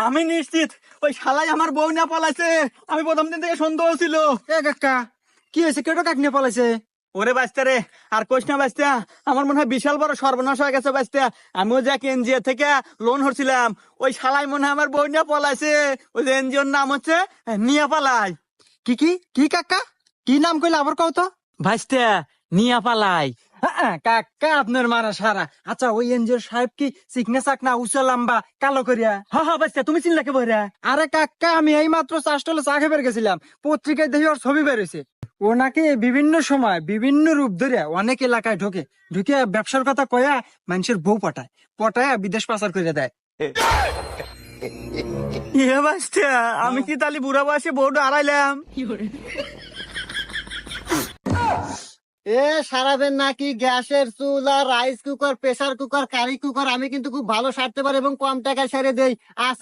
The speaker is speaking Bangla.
আমি নিশ্চিত ওই শালাই আমার বউ না পলাইছে। আমি প্রথম দিন থেকে সন্দেহ ছিল। এ কাকা, কি হয়েছে? কেটো কাক নিয়ে পালাইছে? ওরে বাঁচতে রে, আর কোশ না বাঁচতে, আমার মনে হয় বিশাল বড় সর্বনাশ হয়ে গেছে বাঁচতে। আমিও যে এনজিও থেকে লোন হচ্ছিলাম, ওই শালাই মনে হয় আমার বউ নিয়ে পলাইছে। ওই যে এনজিওর নাম হচ্ছে নিয়া পালাই। কি কি কি কাকা, কি নাম কইলে আবার কও তো? ভাইস্তে, নিয়া পালাই। কাকা আপনার মারা সারা। আচ্ছা, ওই এনজিওর সাহেব কি চিকনা চাকনা উঁচা লম্বা কালো করিয়া? হ্যাঁ ভাইস্তে, তুমি চিনলা কে বইরা? আরে কাকা, আমি এই মাত্র চাষটলে চা খেয়ে বের গেছিলাম, পত্রিকায় দেখি ওর ছবি বেরোছে। ও নাকি বিভিন্ন সময় বিভিন্ন রূপ ধরে অনেক এলাকায় ঢোকে, ঢুকে ব্যবসার কথা কয়া মানুষের বউ পটায়, পটায় বিদেশ পাচার করে দেয়। ইয়ে ভাইস্তে, আমি কি তালি বুড়া বয়সে বউটা হারাইলাম? এ সারাবেন নাকি গ্যাসের চুলা, rice cooker, pressure cooker, curry cooker? আমি কিন্তু খুব ভালো সারতে পারি এবং কম টাকায় সেরে দেই।